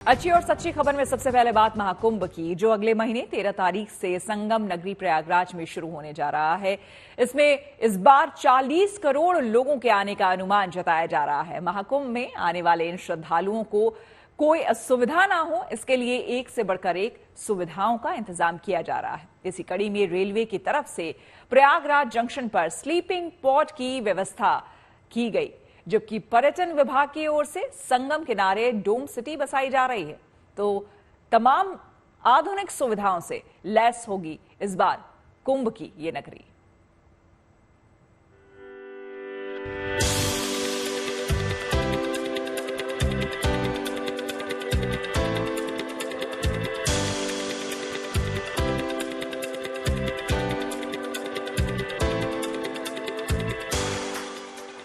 अच्छी और सच्ची खबर में सबसे पहले बात महाकुंभ की, जो अगले महीने 13 तारीख से संगम नगरी प्रयागराज में शुरू होने जा रहा है। इसमें इस बार 40 करोड़ लोगों के आने का अनुमान जताया जा रहा है। महाकुंभ में आने वाले इन श्रद्धालुओं को कोई असुविधा ना हो, इसके लिए एक से बढ़कर एक सुविधाओं का इंतजाम किया जा रहा है। इसी कड़ी में रेलवे की तरफ से प्रयागराज जंक्शन पर स्लीपिंग पॉड की व्यवस्था की गई, जबकि पर्यटन विभाग की ओर से संगम किनारे डोम सिटी बसाई जा रही है। तो तमाम आधुनिक सुविधाओं से लैस होगी इस बार कुंभ की ये नगरी।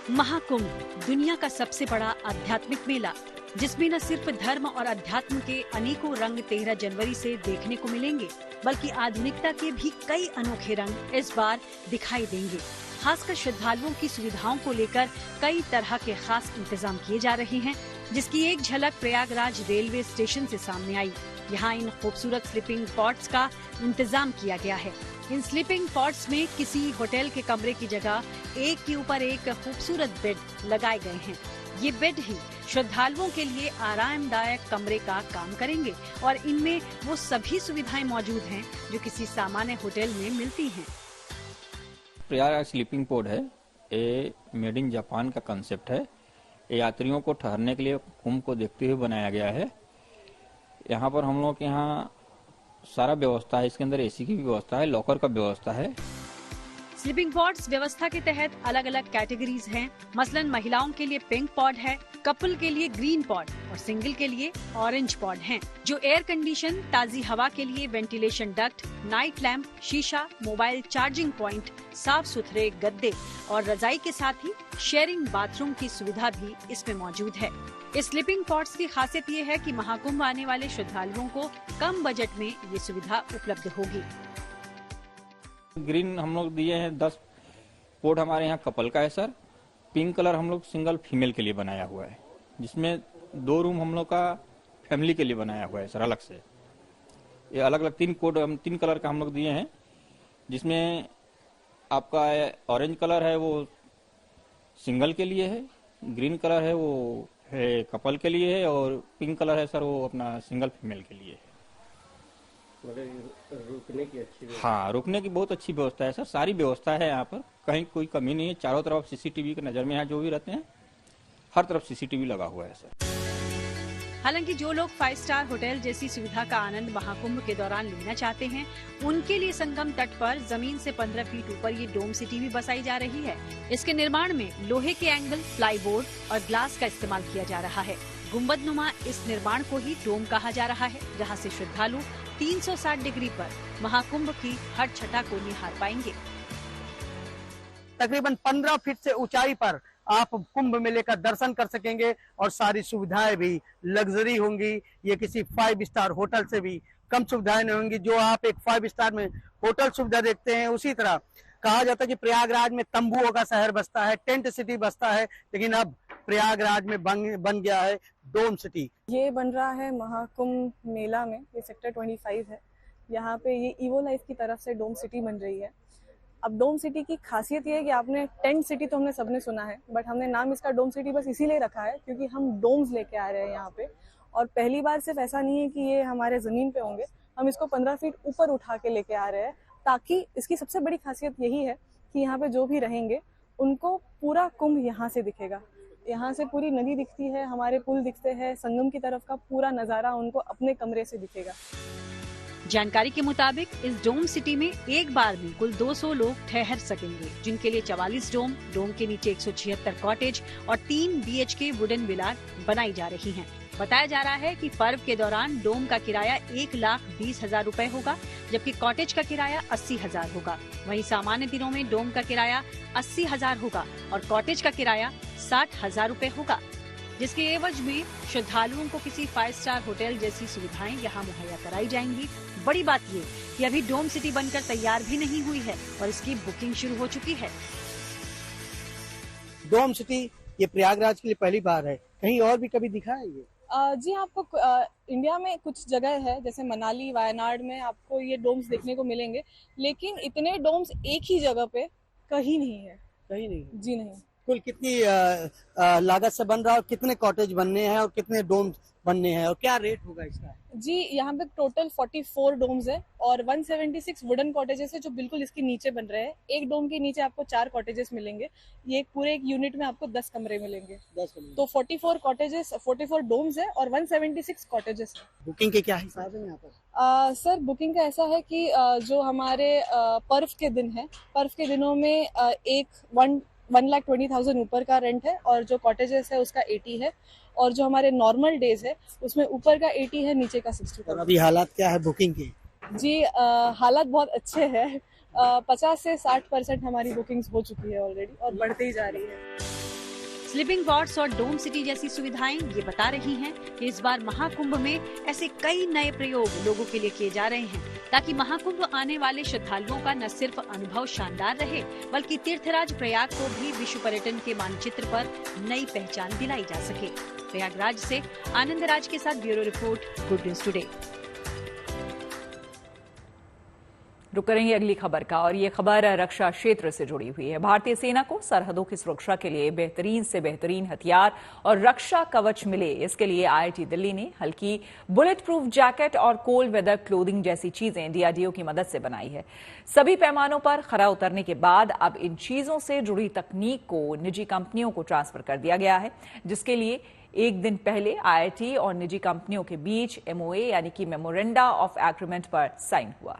महाकुंभ दुनिया का सबसे बड़ा आध्यात्मिक मेला, जिसमें न सिर्फ धर्म और अध्यात्म के अनेकों रंग 13 जनवरी से देखने को मिलेंगे, बल्कि आधुनिकता के भी कई अनोखे रंग इस बार दिखाई देंगे। खासकर श्रद्धालुओं की सुविधाओं को लेकर कई तरह के खास इंतजाम किए जा रहे हैं, जिसकी एक झलक प्रयागराज रेलवे स्टेशन से सामने आई। यहाँ इन खूबसूरत स्लीपिंग पॉड्स का इंतजाम किया गया है। इन स्लीपिंग पॉड्स में किसी होटल के कमरे की जगह एक के ऊपर एक खूबसूरत बेड लगाए गए हैं। ये बेड ही श्रद्धालुओं के लिए आरामदायक कमरे का काम करेंगे और इनमें वो सभी सुविधाएं मौजूद हैं जो किसी सामान्य होटल में मिलती हैं। प्रयागराज स्लीपिंग पॉड है, ये मेड इन जापान का कंसेप्ट है। ये यात्रियों को ठहरने के लिए कुंभ को देखते हुए बनाया गया है। यहाँ पर हम लोग के यहाँ सारा व्यवस्था है, इसके अंदर एसी की भी व्यवस्था है, लॉकर का व्यवस्था है। स्लीपिंग पॉड्स व्यवस्था के तहत अलग अलग कैटेगरीज हैं। मसलन महिलाओं के लिए पिंक पॉड है, कपल के लिए ग्रीन पॉड और सिंगल के लिए ऑरेंज पॉड हैं, जो एयर कंडीशन, ताजी हवा के लिए वेंटिलेशन डक्ट, नाइट लैंप, शीशा, मोबाइल चार्जिंग पॉइंट, साफ सुथरे गद्दे और रजाई के साथ ही शेयरिंग बाथरूम की सुविधा भी इसमें मौजूद है। इस स्लीपिंग पॉड्स की खासियत ये है कि महाकुंभ आने वाले श्रद्धालुओं को कम बजट में ये सुविधा उपलब्ध होगी। ग्रीन हम लोग दिए हैं 10 पॉड हमारे यहाँ कपल का है सर। पिंक कलर हम लोग सिंगल फीमेल के लिए बनाया हुआ है, जिसमें 2 रूम हम लोग का फैमिली के लिए बनाया हुआ है सर अलग से। ये अलग अलग 3 पॉड 3 कलर का हम लोग दिए हैं, जिसमें आपका ऑरेंज कलर है वो सिंगल के लिए है, ग्रीन कलर है वो है कपल के लिए है और पिंक कलर है सर वो अपना सिंगल फीमेल के लिए है। रुकने की अच्छी व्यवस्था? हाँ, रुकने की बहुत अच्छी व्यवस्था है सर, सारी व्यवस्था है यहाँ पर, कहीं कोई कमी नहीं है। चारों तरफ सीसीटीवी की नजर में यहाँ जो भी रहते हैं हर तरफ सीसीटीवी लगा हुआ है सर। हालांकि जो लोग 5 स्टार होटल जैसी सुविधा का आनंद महाकुंभ के दौरान लेना चाहते हैं, उनके लिए संगम तट पर जमीन से 15 फीट ऊपर ये डोम सिटी भी बसाई जा रही है। इसके निर्माण में लोहे के एंगल, प्लाईबोर्ड और ग्लास का इस्तेमाल किया जा रहा है। गुम्बदनुमा इस निर्माण को ही डोम कहा जा रहा है, जहाँ से श्रद्धालु 360 डिग्री पर महाकुंभ की हर छटा को निहार पाएंगे। तकरीबन 15 फीट से ऊंचाई पर आप कुंभ मेले का दर्शन कर सकेंगे और सारी सुविधाएं भी लग्जरी होंगी। ये किसी 5 स्टार होटल से भी कम सुविधाएं नहीं होंगी। जो आप एक 5 स्टार में होटल सुविधा देखते हैं, उसी तरह कहा जाता है कि प्रयागराज में तंबुओं का शहर बसता है, टेंट सिटी बसता है, लेकिन अब प्रयागराज में बन गया है डोम सिटी। ये बन रहा है महाकुंभ मेला में, ये सेक्टर 25 है। यहाँ पे ये ईवो लाइफ की तरफ से डोम सिटी बन रही है। अब डोम सिटी की खासियत ये है कि आपने टेंट सिटी तो हमने सबने सुना है, बट हमने नाम इसका डोम सिटी बस इसीलिए रखा है क्योंकि हम डोम्स लेके आ रहे हैं यहाँ पे। और पहली बार सिर्फ ऐसा नहीं है कि ये हमारे जमीन पे होंगे, हम इसको 15 फीट ऊपर उठा के लेके आ रहे हैं, ताकि इसकी सबसे बड़ी खासियत यही है कि यहाँ पे जो भी रहेंगे उनको पूरा कुंभ यहाँ से दिखेगा। यहाँ से पूरी नदी दिखती है, हमारे पुल दिखते हैं, संगम की तरफ का पूरा नजारा उनको अपने कमरे से दिखेगा। जानकारी के मुताबिक इस डोम सिटी में एक बार में कुल 200 लोग ठहर सकेंगे, जिनके लिए 44 डोम के नीचे 176 कॉटेज और 3 BHK वुडन विला बनाई जा रही हैं। बताया जा रहा है कि पर्व के दौरान डोम का किराया 1,20,000 रुपए होगा, जबकि कॉटेज का किराया 80,000 होगा। वहीं सामान्य दिनों में डोम का किराया 80,000 होगा और कॉटेज का किराया 60,000 रुपए होगा, जिसके एवज में श्रद्धालुओं को किसी 5 स्टार होटल जैसी सुविधाएं यहाँ मुहैया कराई जाएंगी। बड़ी बात ये कि अभी डोम सिटी बनकर तैयार भी नहीं हुई है और इसकी बुकिंग शुरू हो चुकी है। डोम सिटी ये प्रयागराज के लिए पहली बार है, कहीं और भी कभी दिखा है ये? जी आपको इंडिया में कुछ जगह है जैसे मनाली वायनाड में आपको ये डोम्स देखने को मिलेंगे, लेकिन इतने डोम्स एक ही जगह पे कहीं नहीं है। कहीं नहीं। जी नहीं। कुल कितनी लागत से बन रहा है और कितने कॉटेज बनने हैं और कितने डोम्स बनने हैं और क्या रेट होगा इसका? जी यहाँ पे टोटल 44 डोम्स है और 176 वुडन कॉटेजेस है जो बिल्कुल इसके नीचे बन रहे हैं। एक डोम के नीचे आपको 4 कॉटेजेस मिलेंगे। ये पूरे एक यूनिट में आपको 10 कमरे मिलेंगे। 10 कमरे। तो 44 डोम्स है और 176 कॉटेजेस है। बुकिंग के क्या हिसाब है यहाँ पर? सर बुकिंग का ऐसा है कि जो हमारे पर्व के दिन है, पर्व के दिनों में एक 1,20,000 ऊपर का रेंट है और जो कॉटेजेस है उसका 80 है और जो हमारे नॉर्मल डेज है उसमें ऊपर का 80 है, नीचे का 60। और अभी हालात क्या है बुकिंग के? जी हालात बहुत अच्छे हैं। 50 से 60% हमारी बुकिंग्स हो चुकी है ऑलरेडी और बढ़ती ही जा रही है। स्लीपिंग वॉर्ड्स और डोम सिटी जैसी सुविधाएं ये बता रही हैं कि इस बार महाकुंभ में ऐसे कई नए प्रयोग लोगों के लिए किए जा रहे हैं ताकि महाकुंभ आने वाले श्रद्धालुओं का न सिर्फ अनुभव शानदार रहे बल्कि तीर्थराज प्रयाग को भी विश्व पर्यटन के मानचित्र पर नई पहचान दिलाई जा सके। प्रयागराज से आनंद राज के साथ bureau report, good news today. रुक करेंगे अगली खबर का और ये खबर रक्षा क्षेत्र से जुड़ी हुई है। भारतीय सेना को सरहदों की सुरक्षा के लिए बेहतरीन से बेहतरीन हथियार और रक्षा कवच मिले, इसके लिए आईआईटी दिल्ली ने हल्की बुलेट प्रूफ जैकेट और कोल्ड वेदर क्लोथिंग जैसी चीजें डीआरडीओ की मदद से बनाई है। सभी पैमानों पर खरा उतरने के बाद अब इन चीजों से जुड़ी तकनीक को निजी कंपनियों को ट्रांसफर कर दिया गया है, जिसके लिए एक दिन पहले आईआईटी और निजी कंपनियों के बीच एमओए यानी कि मेमोरेंडा ऑफ एग्रीमेंट पर साइन हुआ।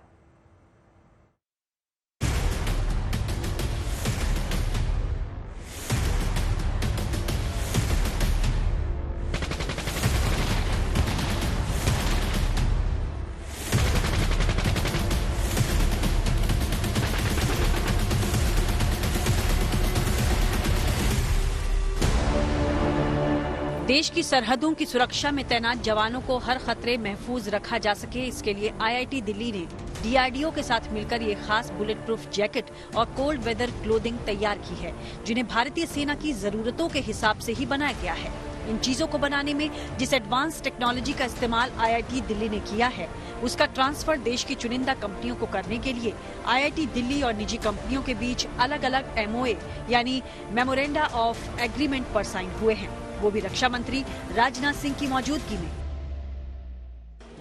देश की सरहदों की सुरक्षा में तैनात जवानों को हर खतरे महफूज रखा जा सके, इसके लिए आईआईटी दिल्ली ने डीआरडीओ के साथ मिलकर ये खास बुलेट प्रूफ जैकेट और कोल्ड वेदर क्लोथिंग तैयार की है, जिन्हें भारतीय सेना की जरूरतों के हिसाब से ही बनाया गया है। इन चीजों को बनाने में जिस एडवांस टेक्नोलॉजी का इस्तेमाल आईआईटी दिल्ली ने किया है, उसका ट्रांसफर देश की चुनिंदा कंपनियों को करने के लिए आईआईटी दिल्ली और निजी कंपनियों के बीच अलग अलग एमओए यानी मेमोरेंडा ऑफ एग्रीमेंट पर साइन हुए हैं, वो भी रक्षा मंत्री राजनाथ सिंह की मौजूदगी में।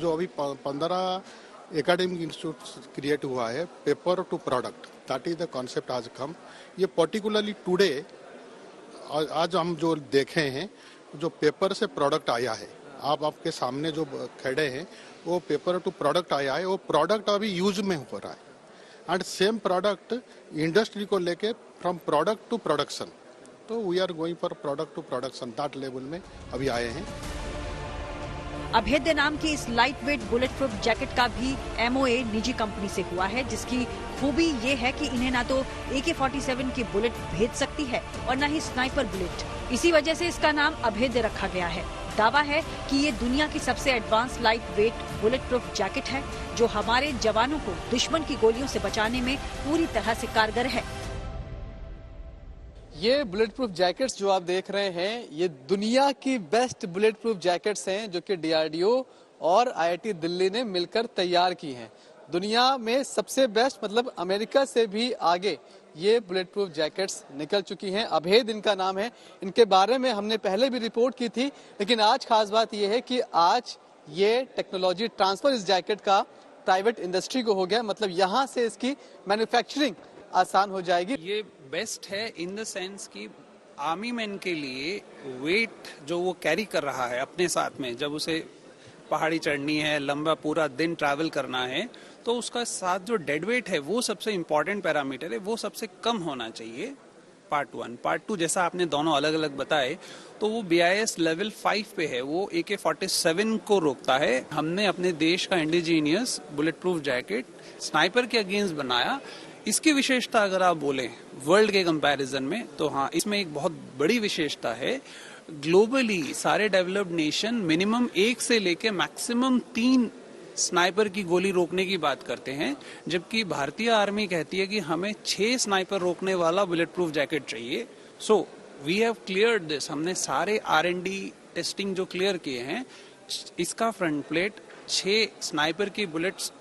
जो अभी 15 एकेडमिक इंस्टीट्यूट क्रिएट हुआ है, paper two product, that is the concept आज कम। ये पर्टिकुलरली टुडे आज हम जो देखे हैं, जो पेपर से प्रोडक्ट आया है, आप आपके सामने जो खड़े हैं वो पेपर टू प्रोडक्ट आया है। वो प्रोडक्ट अभी यूज में हो रहा है एंड सेम प्रोडक्ट इंडस्ट्री को लेके फ्रॉम प्रोडक्ट टू प्रोडक्शन, तो we are going for product to production, that level में अभी आए हैं। अभेद्य नाम की इस light weight bullet proof jacket का भी एमओए निजी कंपनी से हुआ है, जिसकी खूबी ये है कि इन्हें ना तो AK-47 की बुलेट भेज सकती है और न ही स्नाइपर बुलेट। इसी वजह से इसका नाम अभेद्य रखा गया है। दावा है कि ये दुनिया की सबसे advance light weight bullet proof jacket है, जो हमारे जवानों को दुश्मन की गोलियों से बचाने में पूरी तरह से कारगर है। ये बुलेट प्रूफ जैकेट्स जो आप देख रहे हैं, ये दुनिया की बेस्ट बुलेट प्रूफ जैकेट्स हैं, जो कि डीआरडीओ और आईआईटी दिल्ली ने मिलकर तैयार की हैं। दुनिया में सबसे बेस्ट, मतलब अमेरिका से भी आगे ये बुलेट प्रूफ जैकेट्स निकल चुकी हैं। अभेद इनका नाम है। इनके बारे में हमने पहले भी रिपोर्ट की थी, लेकिन आज खास बात यह है कि आज ये टेक्नोलॉजी ट्रांसफर इस जैकेट का प्राइवेट इंडस्ट्री को हो गया, मतलब यहाँ से इसकी मैन्युफैक्चरिंग आसान हो जाएगी। ये बेस्ट है इन द सेंस कि आर्मी मैन के लिए वेट जो वो कैरी कर रहा है अपने साथ में, जब उसे पहाड़ी चढ़नी है, लंबा पूरा दिन ट्रैवल करना है, तो उसका साथ जो डेड वेट है वो सबसे इम्पोर्टेंट पैरामीटर है, वो सबसे कम होना चाहिए। पार्ट 1, पार्ट 2 जैसा आपने दोनों अलग अलग बताए, तो वो BIS लेवल 5 पे है, वो AK-47 को रोकता है। हमने अपने देश का indigenous bullet proof jacket sniper के अगेंस्ट बनाया। इसकी विशेषता अगर आप बोलें वर्ल्ड के कंपैरिजन में, तो हाँ, इसमें एक बहुत बड़ी विशेषता है। ग्लोबली सारे डेवलप्ड नेशन मिनिमम 1 से लेके मैक्सिमम 3 स्नाइपर की गोली रोकने की बात करते हैं, जबकि भारतीय आर्मी कहती है कि हमें 6 स्नाइपर रोकने वाला बुलेट प्रूफ जैकेट चाहिए। So we have cleared this. हमने सारे R&D टेस्टिंग जो क्लियर किए हैं, इसका फ्रंट प्लेट 6 स्नाइपर की बुलेट्स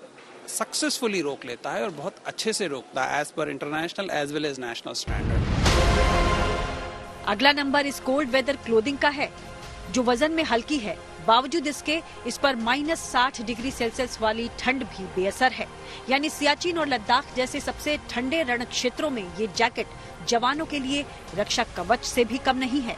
सक्सेसफुली रोक लेता है और बहुत अच्छे से रोकता है as per international as well as national standard. अगला नंबर इस कोल्ड वेदर क्लोथिंग का है, जो वजन में हल्की है, बावजूद इसके इस पर -60 डिग्री सेल्सियस वाली ठंड भी बेअसर है। यानी सियाचिन और लद्दाख जैसे सबसे ठंडे रण क्षेत्रों में ये जैकेट जवानों के लिए रक्षा कवच से भी कम नहीं है।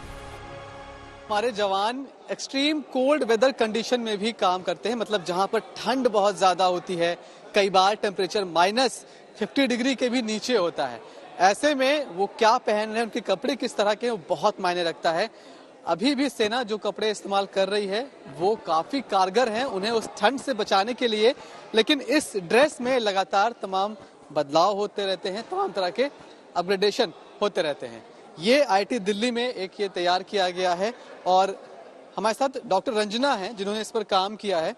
हमारे जवान एक्सट्रीम कोल्ड वेदर कंडीशन में भी काम करते हैं, मतलब जहां पर ठंड बहुत ज्यादा होती है, कई बार टेम्परेचर -50 डिग्री के भी नीचे होता है। ऐसे में वो क्या पहन रहे हैं, उनके कपड़े किस तरह के, वो बहुत मायने रखता है। अभी भी सेना जो कपड़े इस्तेमाल कर रही है वो काफी कारगर हैं उन्हें उस ठंड से बचाने के लिए, लेकिन इस ड्रेस में लगातार तमाम बदलाव होते रहते हैं, तमाम तरह के अपग्रेडेशन होते रहते हैं। ये IIT दिल्ली में एक ये तैयार किया गया है और हमारे साथ डॉक्टर रंजना हैं जिन्होंने इस पर काम किया है।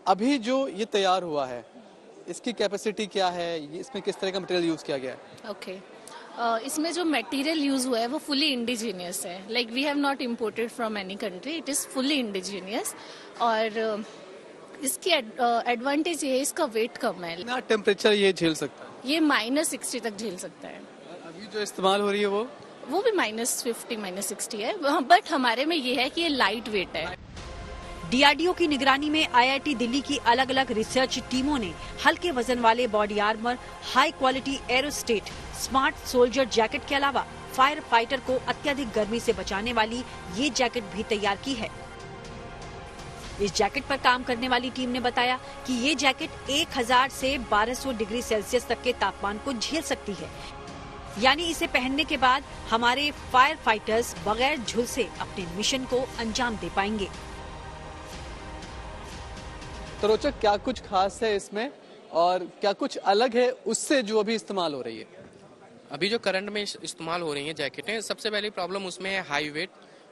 अभी जो ये तैयार हुआ है इसकी कैपेसिटी क्या है, इसमें किस तरह का मटेरियल यूज किया गया है? ओके, इसमें जो मटेरियल यूज हुआ है वो फुली इंडिजीनियस है, like we have not imported from any country, it is fully indigenous. और इसकी एडवांटेज ये है, इसका वेट कम है। कितना टेम्परेचर ये झेल सकता है? ये -60 तक झेल सकता है। अभी जो इस्तेमाल हो रही है वो भी -50 -60 है, बट हमारे में ये है कि ये लाइट वेट है। DRDO की निगरानी में IIT दिल्ली की अलग अलग रिसर्च टीमों ने हल्के वजन वाले body armour, high quality aerostat, smart soldier jacket के अलावा फायर फाइटर को अत्यधिक गर्मी से बचाने वाली ये जैकेट भी तैयार की है। इस जैकेट पर काम करने वाली टीम ने बताया कि ये जैकेट 1000 से 1200 डिग्री सेल्सियस तक के तापमान को झेल सकती है। यानी इसे पहनने के बाद हमारे फायर फाइटर्स बगैर झुलसे अपने मिशन को अंजाम दे पाएंगे। तो रोचक क्या कुछ खास है इसमें और क्या कुछ अलग है उससे जो अभी इस्तेमाल हो रही है? अभी जो करंट में इस्तेमाल हो रही हैं जैकेटें, सबसे पहली प्रॉब्लम उसमें है हाई वेट,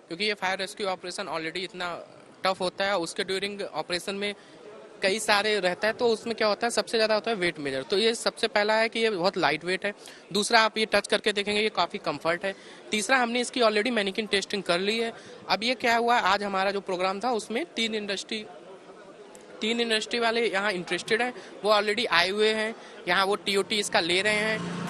क्योंकि ये फायर रेस्क्यू ऑपरेशन ऑलरेडी इतना टफ होता है, उसके ड्यूरिंग ऑपरेशन में कई सारे रहता है, तो उसमें क्या होता है, सबसे ज्यादा होता है वेट मेजर। तो ये सबसे पहला है कि ये बहुत लाइट वेट है। दूसरा, आप ये टच करके देखेंगे ये काफी कंफर्ट है। तीसरा, हमने इसकी ऑलरेडी मैनिक्विन टेस्टिंग कर ली है। अब ये क्या हुआ, आज हमारा जो प्रोग्राम था उसमें तीन इंडस्ट्री वाले यहाँ इंटरेस्टेड हैं, वो ऑलरेडी आए हुए हैं यहाँ, वो TOT इसका ले रहे हैं।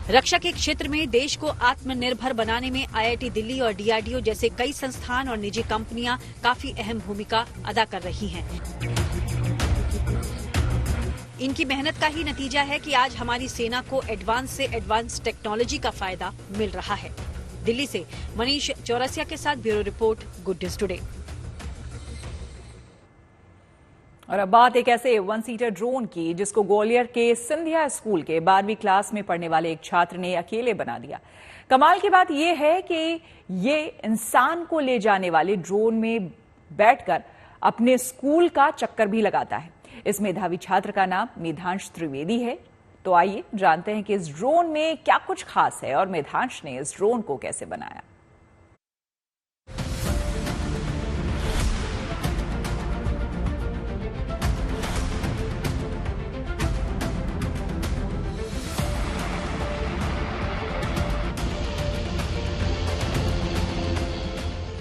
रक्षा के क्षेत्र में देश को आत्मनिर्भर बनाने में IIT दिल्ली और DRDO जैसे कई संस्थान और निजी कंपनियां काफी अहम भूमिका अदा कर रही हैं। इनकी मेहनत का ही नतीजा है कि आज हमारी सेना को एडवांस से एडवांस टेक्नोलॉजी का फायदा मिल रहा है। दिल्ली से मनीष चौरसिया के साथ bureau report, good news today. और अब बात एक ऐसे 1 सीटर ड्रोन की जिसको ग्वालियर के सिंधिया स्कूल के 12वीं क्लास में पढ़ने वाले एक छात्र ने अकेले बना दिया। कमाल की बात यह है कि ये इंसान को ले जाने वाले ड्रोन में बैठकर अपने स्कूल का चक्कर भी लगाता है। इस मेधावी छात्र का नाम मेधांश त्रिवेदी है। तो आइए जानते हैं कि इस ड्रोन में क्या कुछ खास है और मेधांश ने इस ड्रोन को कैसे बनाया।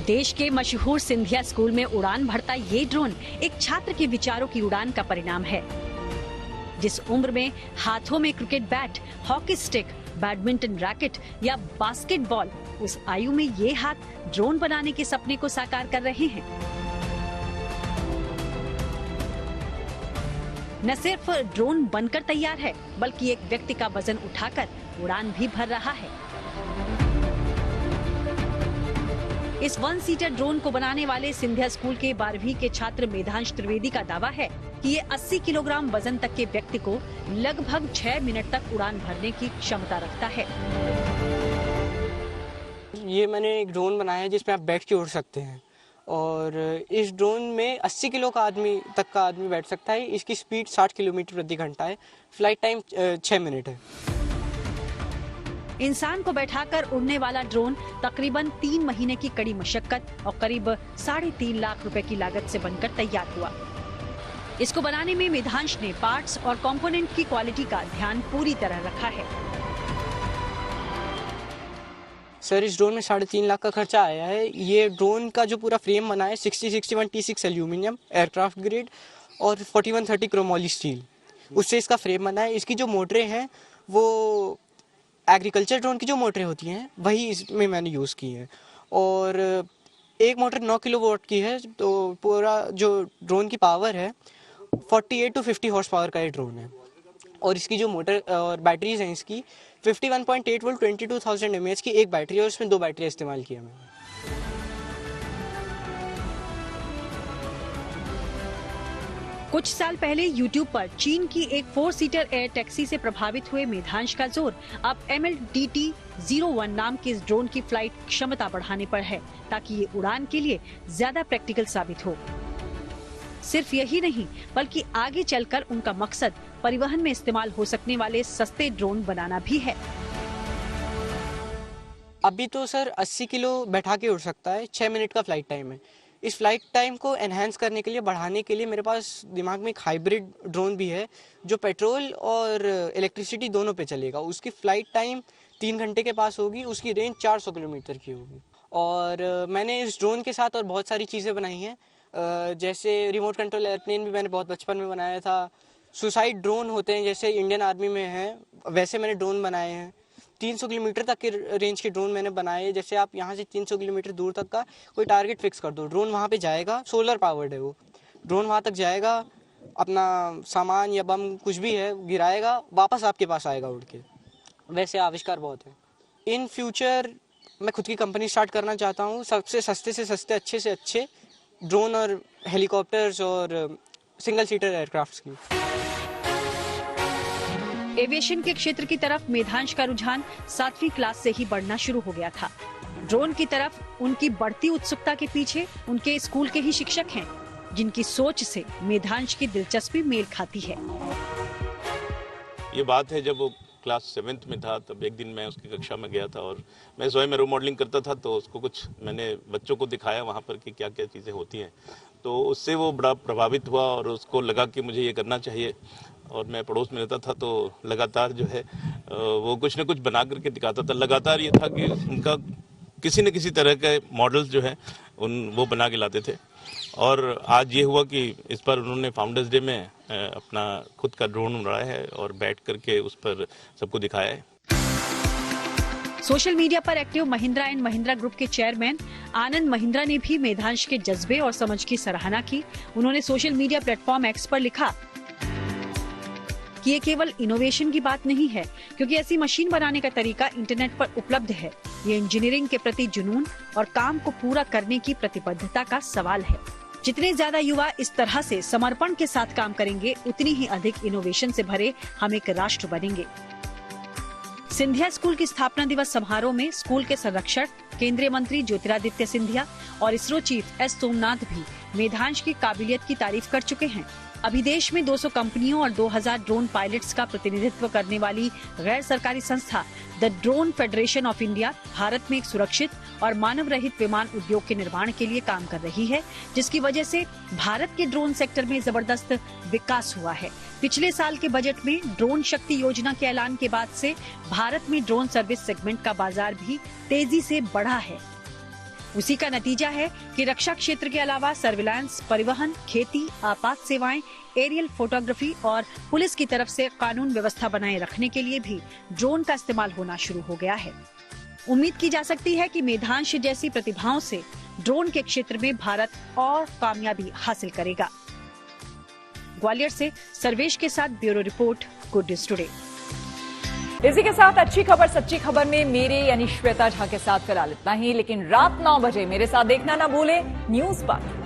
देश के मशहूर सिंधिया स्कूल में उड़ान भरता ये ड्रोन एक छात्र के विचारों की उड़ान का परिणाम है। जिस उम्र में हाथों में cricket bat, hockey stick, badminton racket या बास्केटबॉल, उस आयु में ये हाथ ड्रोन बनाने के सपने को साकार कर रहे हैं। न सिर्फ ड्रोन बनकर तैयार है, बल्कि एक व्यक्ति का वजन उठाकर उड़ान भी भर रहा है। इस 1 सीटर ड्रोन को बनाने वाले सिंधिया स्कूल के 12वीं के छात्र मेधांश त्रिवेदी का दावा है कि ये 80 किलोग्राम वजन तक के व्यक्ति को लगभग 6 मिनट तक उड़ान भरने की क्षमता रखता है। ये मैंने एक ड्रोन बनाया है जिसमें आप बैठ के उड़ सकते हैं और इस ड्रोन में 80 किलो का आदमी बैठ सकता है। इसकी स्पीड 60 किलोमीटर प्रति घंटा है। फ्लाइट टाइम 6 मिनट है। इंसान को बैठाकर उड़ने वाला ड्रोन तकरीबन 3 महीने की कड़ी मशक्कत और करीब 3.5 लाख रुपए की लागत से बनकर तैयार हुआ। इसको बनाने में मेधांश ने पार्ट्स और कंपोनेंट की क्वालिटी का ध्यान पूरी तरह रखा है। सर इस ड्रोन में 3.5 लाख का खर्चा आया है। ये ड्रोन का जो पूरा फ्रेम बना है 6061 T6 एल्यूमिनियम एयरक्राफ्ट ग्रेड और 4130 क्रोमोली स्टील, उससे इसका फ्रेम बना है। इसकी जो मोटरें हैं वो एग्रीकल्चर ड्रोन की जो मोटरें होती हैं वही इसमें मैंने यूज़ की हैं, और एक मोटर 9 किलोवाट की है। तो पूरा जो ड्रोन की पावर है 48 to 50 हॉर्स पावर का ये ड्रोन है, और इसकी जो मोटर और बैटरीज हैं इसकी 51.8 वोल्ट 22,000 mAh की एक बैटरी है, और उसमें 2 बैटरी इस्तेमाल किया मैंने। कुछ साल पहले YouTube पर चीन की एक 4 सीटर एयर टैक्सी से प्रभावित हुए मेधांश का जोर अब MLDT-01 नाम के इस ड्रोन की फ्लाइट क्षमता बढ़ाने पर है, ताकि ये उड़ान के लिए ज्यादा प्रैक्टिकल साबित हो। सिर्फ यही नहीं, बल्कि आगे चलकर उनका मकसद परिवहन में इस्तेमाल हो सकने वाले सस्ते ड्रोन बनाना भी है। अभी तो सर 80 किलो बैठा के उड़ सकता है, 6 मिनट का फ्लाइट टाइम है। इस फ्लाइट टाइम को एनहांस करने के लिए, बढ़ाने के लिए मेरे पास दिमाग में एक हाइब्रिड ड्रोन भी है जो पेट्रोल और इलेक्ट्रिसिटी दोनों पे चलेगा। उसकी फ्लाइट टाइम 3 घंटे के पास होगी, उसकी रेंज 400 किलोमीटर की होगी। और मैंने इस ड्रोन के साथ और बहुत सारी चीज़ें बनाई हैं, जैसे रिमोट कंट्रोल एयरप्लेन भी मैंने बहुत बचपन में बनाया था। सुसाइड ड्रोन होते हैं जैसे इंडियन आर्मी में हैं, वैसे मैंने ड्रोन बनाए हैं। 300 किलोमीटर तक के रेंज के ड्रोन मैंने बनाए, जैसे आप यहाँ से 300 किलोमीटर दूर तक का कोई टारगेट फिक्स कर दो, ड्रोन वहाँ पे जाएगा, सोलर पावर्ड है वो ड्रोन, वहाँ तक जाएगा, अपना सामान या बम कुछ भी है गिराएगा, वापस आपके पास आएगा उड़ के। वैसे आविष्कार बहुत है। इन फ्यूचर मैं खुद की कंपनी स्टार्ट करना चाहता हूँ, सबसे सस्ते से सस्ते, अच्छे से अच्छे ड्रोन और हेलीकॉप्टर्स और सिंगल सीटर एयरक्राफ्ट्स की। एविएशन के क्षेत्र की तरफ मेधांश का रुझान 7वीं क्लास से ही बढ़ना शुरू हो गया था। ड्रोन की तरफ उनकी बढ़ती उत्सुकता के पीछे उनके स्कूल के ही शिक्षक हैं, जिनकी सोच से मेधांश की दिलचस्पी मेल खाती है। ये बात है जब वो क्लास 7th में था, तब एक दिन मैं उसकी कक्षा में गया था और मैं स्वयं एरो मॉडलिंग करता था, तो उसको कुछ मैंने बच्चों को दिखाया वहाँ पर कि क्या क्या चीज़ें होती हैं। तो उससे वो बड़ा प्रभावित हुआ और उसको लगा कि मुझे ये करना चाहिए। और मैं पड़ोस में रहता था, तो लगातार जो है वो कुछ न कुछ बना करके दिखाता था। लगातार ये था कि उनका किसी न किसी तरह के मॉडल्स जो है वो बना के लाते थे। और आज ये हुआ कि इस पर उन्होंने फाउंडर्स डे में अपना खुद का ड्रोन उड़ाया है और बैठ करके उस पर सबको दिखाया है। सोशल मीडिया पर active Mahindra and Mahindra group के चेयरमैन आनंद महिंद्रा ने भी मेधांश के जज्बे और समझ की सराहना की। उन्होंने सोशल मीडिया प्लेटफॉर्म एक्स पर लिखा कि ये केवल इनोवेशन की बात नहीं है, क्योंकि ऐसी मशीन बनाने का तरीका इंटरनेट पर उपलब्ध है। ये इंजीनियरिंग के प्रति जुनून और काम को पूरा करने की प्रतिबद्धता का सवाल है। जितने ज्यादा युवा इस तरह से समर्पण के साथ काम करेंगे, उतनी ही अधिक इनोवेशन से भरे हम एक राष्ट्र बनेंगे। सिंधिया स्कूल की स्थापना दिवस समारोह में स्कूल के संरक्षक केंद्रीय मंत्री ज्योतिरादित्य सिंधिया और इसरो चीफ एस सोमनाथ भी मेधांश की काबिलियत की तारीफ कर चुके हैं। अभी देश में 200 कंपनियों और 2000 ड्रोन पायलट्स का प्रतिनिधित्व करने वाली गैर सरकारी संस्था the drone federation of India Bharat में एक सुरक्षित और मानव रहित विमान उद्योग के निर्माण के लिए काम कर रही है, जिसकी वजह से भारत के ड्रोन सेक्टर में जबरदस्त विकास हुआ है। पिछले साल के बजट में ड्रोन शक्ति योजना के ऐलान के बाद से भारत में ड्रोन सर्विस सेगमेंट का बाजार भी तेजी से बढ़ा है। उसी का नतीजा है कि रक्षा क्षेत्र के अलावा सर्विलांस, परिवहन, खेती, आपात सेवाएं, एरियल फोटोग्राफी और पुलिस की तरफ से कानून व्यवस्था बनाए रखने के लिए भी ड्रोन का इस्तेमाल होना शुरू हो गया है। उम्मीद की जा सकती है कि मेधांश जैसी प्रतिभाओं से ड्रोन के क्षेत्र में भारत और कामयाबी हासिल करेगा। ग्वालियर से सर्वेश के साथ bureau report, good news today. इसी के साथ अच्छी खबर सच्ची खबर में मेरे यानी श्वेता झा के साथ फिलहाल इतना ही, लेकिन रात 9 बजे मेरे साथ देखना ना भूले न्यूज पर।